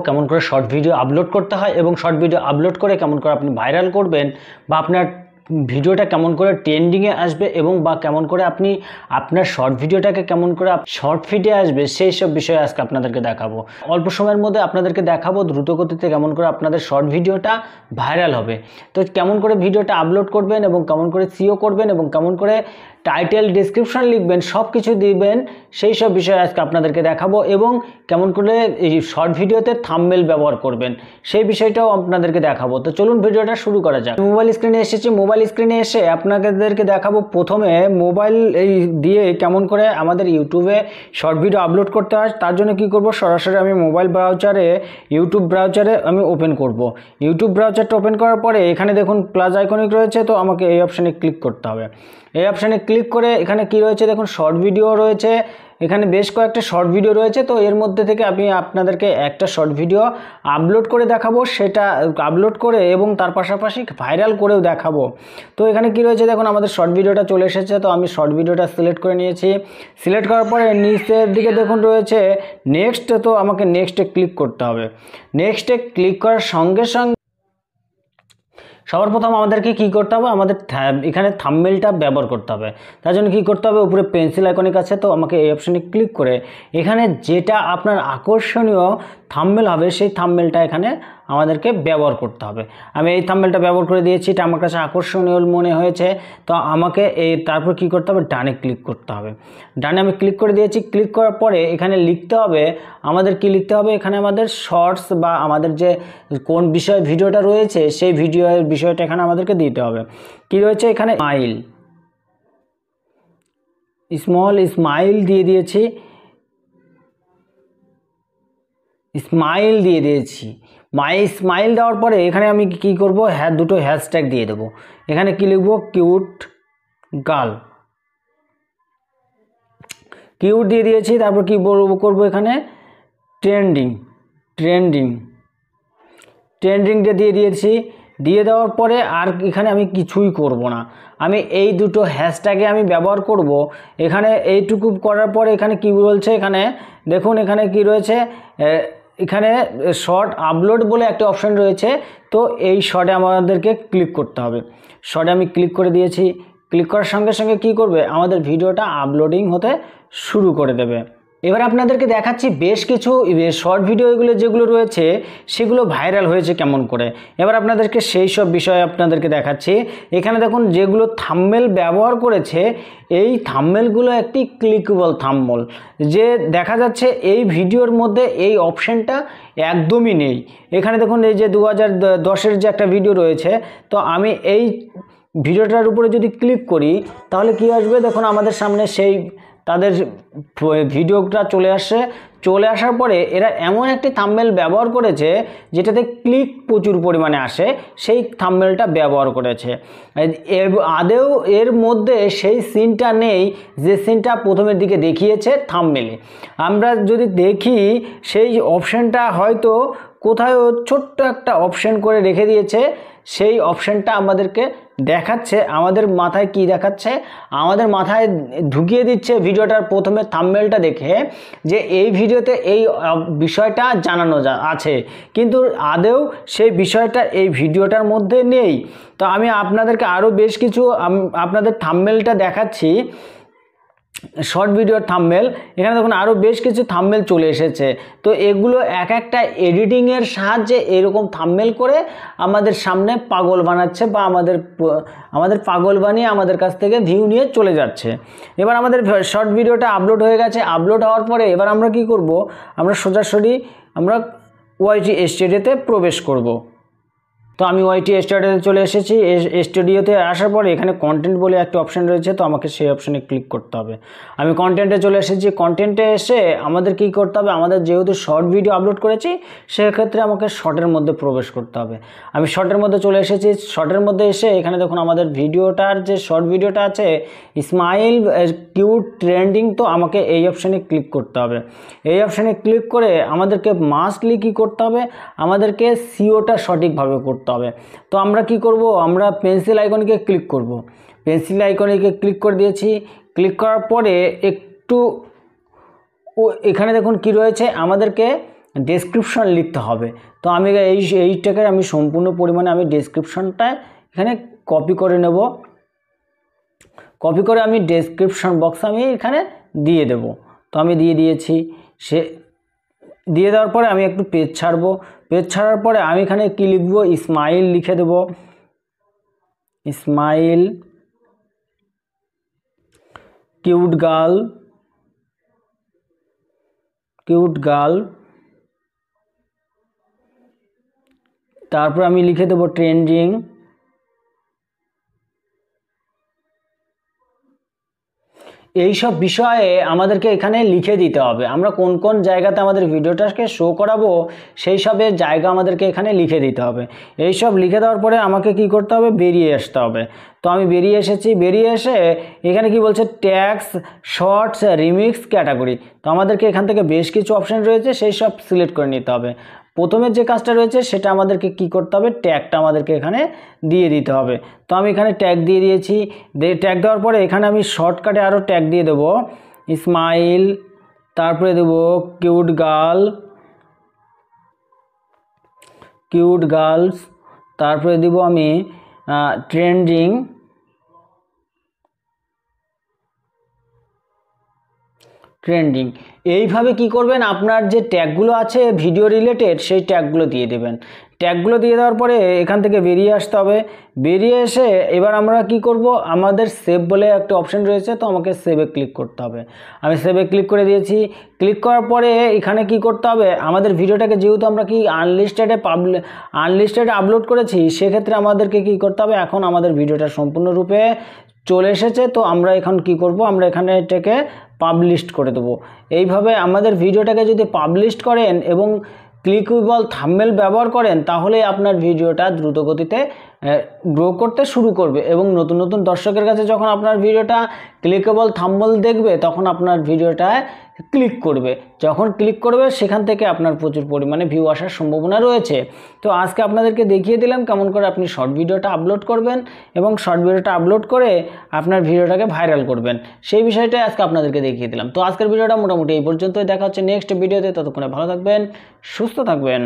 কেমন করে short video upload করতে হয় এবং শর্ট ভিডিও আপলোড করে কেমন করে আপনি ভাইরাল করবেন বা আপনার ভিডিওটা কেমন করে ট্রেন্ডিংয়ে আসবে এবং বা কেমন করে আপনি আপনার শর্ট ভিডিওটাকে কেমন করে শর্ট ফিডে আসবে সেই সব বিষয়ে আজকে আপনাদেরকে দেখাবো। অল্প সময়ের মধ্যে আপনাদেরকে দেখাবো দ্রুত গতিতে কেমন করে আপনাদের শর্ট ভিডিওটা ভাইরাল হবে। তো কেমন করে ভিডিওটা আপলোড করবেন এবং কেমন করে সিও করবেন এবং কেমন করে টাইটেল ডেসক্রিপশন লিখবেন, সব কিছু দিবেন, সেই সব বিষয়ে আজকে আপনাদেরকে দেখাবো এবং কেমন করে এই শর্ট ভিডিওতে থাম্বনেল ব্যবহার করবেন সেই বিষয়টাও আপনাদেরকে দেখাবো। তো চলুন ভিডিওটা শুরু করা যাক। মোবাইল স্ক্রিনে এসেছি, মোবাইল স্ক্রিনে এসে আপনাদেরকে দেখাবো প্রথমে মোবাইল এই দিয়ে কেমন করে আমাদের ইউটিউবে শর্ট ভিডিও আপলোড করতে হয়। তার জন্য কি করব, সরাসরি আমি মোবাইল ব্রাউজারে ইউটিউব ব্রাউজারে আমি ওপেন করব। ইউটিউব ব্রাউজারটা ওপেন করার পরে এখানে দেখুন প্লাস আইকনিক রয়েছে, তো আমাকে এই অপশানে ক্লিক করতে হবে। এই অপশানে ক্লিক করে এখানে কি রয়েছে দেখুন, শর্ট ভিডিও রয়েছে, এখানে বেশ কয়েকটা শর্ট ভিডিও রয়েছে। তো এর মধ্যে থেকে আমি আপনাদেরকে একটা শর্ট ভিডিও আপলোড করে দেখাবো, সেটা আপলোড করে এবং তার পাশাপাশি ভাইরাল করেও দেখাবো। তো এখানে কি রয়েছে দেখুন, আমাদের শর্ট ভিডিওটা চলে এসেছে। তো আমি শর্ট ভিডিওটা সিলেক্ট করে নিয়েছি। সিলেক্ট করার পরে নিচের দিকে দেখুন রয়েছে নেক্সট, তো আমাকে নেক্সটে ক্লিক করতে হবে। নেক্সটে ক্লিক করার সঙ্গে সঙ্গে সবার প্রথম আমাদেরকে কি করতে হবে, আমাদের এখানে থাম্বনেলটা ব্যবহার করতে হবে। তার জন্য কি করতে হবে, উপরে পেন্সিল আইকনিক আছে, তো আমাকে এই অপশানে ক্লিক করে এখানে যেটা আপনার আকর্ষণীয় থাম্বনেল হবে সেই থাম্বনেলটা এখানে আমাদেরকে ব্যবহার করতে হবে। আমি এই থাম্বনেলটা ব্যবহার করে দিয়েছি, এটা আমার কাছে আকর্ষণীয় মনে হয়েছে। তো আমাকে তারপর কি করতে হবে, ডানে ক্লিক করতে হবে। ডানে আমি ক্লিক করে দিয়েছি। ক্লিক করার পরে এখানে লিখতে হবে, আমাদের কি লিখতে হবে, এখানে আমাদের শর্টস বা আমাদের যে কোন বিষয়ে ভিডিওটা রয়েছে সেই ভিডিওর বিষয়টা এখানে আমাদেরকে দিতে হবে। কি রয়েছে এখানে, স্মাইল দিয়ে দিয়েছি, স্মাইল দিয়ে দিয়েছি। স্মাইল দেওয়ার পরে এখানে আমি কি করব, দুটো হ্যাশট্যাগ দিয়ে দেবো। এখানে কি লিখবো, কিউট গার্ল, কিউট দিয়ে দিয়েছি। তারপর কি করবো, এখানে ট্রেন্ডিংটা দিয়ে দিয়েছি। দিয়ে দেওয়ার পরে আর এখানে আমি কিছুই করব না, আমি এই দুটো হ্যাশট্যাগে আমি ব্যবহার করব। এখানে এইটুকু করার পরে এখানে কি বলছে, এখানে দেখুন এখানে কি রয়েছে, এখানে শর্ট আপলোড বলে একটা অপশান রয়েছে। তো এই শর্টে আমাদেরকে ক্লিক করতে হবে। শর্টে আমি ক্লিক করে দিয়েছি। ক্লিক করার সঙ্গে সঙ্গে কি করবে, আমাদের ভিডিওটা আপলোডিং হতে শুরু করে দেবে। এবার আপনাদেরকে দেখাচ্ছি বেশ কিছু শর্ট ভিডিওগুলো যেগুলো রয়েছে সেগুলো ভাইরাল হয়েছে কেমন করে। এবার আপনাদেরকে সেই সব বিষয়ে আপনাদেরকে দেখাচ্ছি। এখানে দেখুন যেগুলো থাম্বনেল ব্যবহার করেছে, এই থাম্বনেলগুলো একটি ক্লিকেবল থাম্বনেল, যে দেখা যাচ্ছে এই ভিডিওর মধ্যে এই অপশানটা একদমই নেই। এখানে দেখুন এই যে 2010-এর যে একটা ভিডিও রয়েছে, তো আমি এই ভিডিওটার উপরে যদি ক্লিক করি তাহলে কি আসবে দেখুন, আমাদের সামনে সেই তাদের ভিডিওটা চলে আসার পরে এরা এমন একটি থাম্বনেল ব্যবহার করেছে যেটাতে ক্লিক প্রচুর পরিমাণে আসে, সেই থাম্বনেলটা ব্যবহার করেছে। আদেও এর মধ্যে সেই সিনটা নেই যে সিনটা প্রথমের দিকে দেখিয়েছে থাম্বনেলে। আমরা যদি দেখি সেই অপশানটা হয়তো কোথাও ছোট্ট একটা অপশান করে রেখে দিয়েছে, সেই অপশানটা আমাদেরকে দেখাচ্ছে, আমাদের মাথায় কি দেখাচ্ছে, আমাদের মাথায় ঢুকিয়ে দিচ্ছে ভিডিওটার প্রথমে থাম্বনেলটা দেখে যে এই ভিডিওতে এই বিষয়টা জানানো আছে, কিন্তু আদেও সেই বিষয়টা এই ভিডিওটার মধ্যে নেই। তো আমি আপনাদেরকে আরও বেশ কিছু আপনাদের থাম্বনেলটা দেখাচ্ছি, শর্ট ভিডিওর থাম্বনেল। এখানে দেখুন আরও বেশ কিছু থাম্বনেল চলে এসেছে। তো এগুলো এক একটা এডিটিংয়ের সাহায্যে এরকম থাম্বনেল করে আমাদের সামনে পাগল বানাচ্ছে বা আমাদের পাগল বানিয়ে আমাদের কাছ থেকে ভিউ নিয়ে চলে যাচ্ছে। এবার আমাদের শর্ট ভিডিওটা আপলোড হয়ে গেছে। আপলোড হওয়ার পরে এবার আমরা কি করব, আমরা সোজাসুরি আমরা ওয়াইটি স্টুডিওতে প্রবেশ করব। তো আমি ওয়াইটি স্টুডিওতে চলে এসেছি। স্টুডিওতে আসার পরে এখানে কন্টেন্ট বলে একটা অপশান রয়েছে, তো আমাকে সেই অপশানে ক্লিক করতে হবে। আমি কন্টেন্টে চলে এসেছি। কন্টেন্টে এসে আমাদের কি করতে হবে, আমাদের যেহেতু শর্ট ভিডিও আপলোড করেছি সেক্ষেত্রে আমাকে শর্টের মধ্যে প্রবেশ করতে হবে। আমি শর্টের মধ্যে চলে এসেছি। শর্টের মধ্যে এসে এখানে দেখুন আমাদের ভিডিওটার যে শর্ট ভিডিওটা আছে স্মাইল কিউট ট্রেন্ডিং, তো আমাকে এই অপশানে ক্লিক করতে হবে। এই অপশানে ক্লিক করে আমাদেরকে মাস্টলি কী করতে হবে, আমাদেরকে সিওটা সঠিকভাবে করতে হবে। তো আমরা কি করব, আমরা পেন্সিল আইকনকে ক্লিক করব। পেন্সিল আইকনকে ক্লিক করে দিয়েছি। ক্লিক করার পরে একটু এখানে দেখুন কি রয়েছে, আমাদেরকে ডেসক্রিপশন লিখতে হবে। তো আমি এইটাকে আমি সম্পূর্ণ পরিমাণে আমি ডেসক্রিপশনটা এখানে কপি করে নেব, কপি করে আমি ডেসক্রিপশন বক্সে আমি এখানে দিয়ে দেব। তো আমি দিয়ে দিয়েছি। সে দিয়ে দেওয়ার পরে আমি একটু পেজ ছাড়বো, পেজ ছাড়ার পরে আমি এখানে কি লিখব, স্মাইল লিখে দেব, smile cute girl, cute girl. তারপর আমি লিখে দেব ট্রেন্ডিং, এই সব বিষয়ে আমাদেরকে এখানে লিখে দিতে হবে। আমরা কোন কোন জায়গাতে আমাদের ভিডিওটাকে শো করাবো সেই সবের জায়গা আমাদেরকে এখানে লিখে দিতে হবে। এই সব লিখে দেওয়ার পরে আমাকে কি করতে হবে, বেরিয়ে আসতে হবে। তো আমি বেরিয়ে এসেছি, বেরিয়ে এসে এখানে কি বলছে, ট্যাগস, শর্টস, রিমিক্স, ক্যাটাগরি। তো আমাদেরকে এখান থেকে বেশ কিছু অপশান রয়েছে, সেই সব সিলেক্ট করে নিতে হবে। প্রথমে যে কাজটা রয়েছে সেটা আমাদেরকে কি করতে হবে, ট্যাগটা আমাদেরকে এখানে দিয়ে দিতে হবে। তো আমি এখানে ট্যাগ দিয়ে দিয়েছি। ট্যাগ দেওয়ার পরে এখানে আমি শর্টকাটে আরও ট্যাগ দিয়ে দেব, স্মাইল, তারপরে দেব কিউট গার্ল, কিউট গার্লস, তারপরে দেব আমি ট্রেন্ডিং, ট্রেন্ডিং। এইভাবে কি করবেন, আপনার যে ট্যাগগুলো আছে ভিডিও রিলেটেড সেই ট্যাগগুলো দিয়ে দেবেন। ট্যাগগুলো দিয়ে দেওয়ার পরে এখান থেকে বেরিয়ে আসতে হবে। বেরিয়ে এসে এবার আমরা কি করব, আমাদের সেভ বলে একটা অপশান রয়েছে, তো আমাকে সেভে ক্লিক করতে হবে। আমি সেভে ক্লিক করে দিয়েছি। ক্লিক করার পরে এখানে কি করতে হবে, আমাদের ভিডিওটাকে যেহেতু আমরা কি আনলিস্টেডে আপলোড করেছি, সেক্ষেত্রে আমাদেরকে কি করতে হবে, এখন আমাদের ভিডিওটা সম্পূর্ণরূপে চলে এসেছে। তো আমরা এখন কি করব, আমরা এখানে এটাকে পাবলিশ করে দেবো। এইভাবে আমাদের ভিডিওটাকে যদি পাবলিশ করেন এবং ক্লিকেবল থাম্বনেল ব্যবহার করেন, তাহলে আপনার ভিডিওটা দ্রুত গতিতে গ্রো করতে শুরু করবে এবং নতুন নতুন দর্শকের কাছে যখন আপনার ভিডিওটা ক্লিকেবল থাম্বনেল দেখবে, তখন আপনার ভিডিওটা ক্লিক করবে। যখন ক্লিক করবে সেখান থেকে আপনার প্রচুর পরিমাণে ভিউ আসার সম্ভাবনা রয়েছে। তো আজকে আপনাদেরকে দেখিয়ে দিলাম কেমন করে আপনি শর্ট ভিডিওটা আপলোড করবেন এবং শর্ট ভিডিওটা আপলোড করে আপনার ভিডিওটাকে ভাইরাল করবেন, সেই বিষয়টাই আজকে আপনাদেরকে দেখিয়ে দিলাম। তো আজকের ভিডিওটা মোটামুটি এই পর্যন্তই। দেখা হচ্ছে নেক্সট ভিডিওতে। ততক্ষণে ভালো থাকবেন, সুস্থ থাকবেন।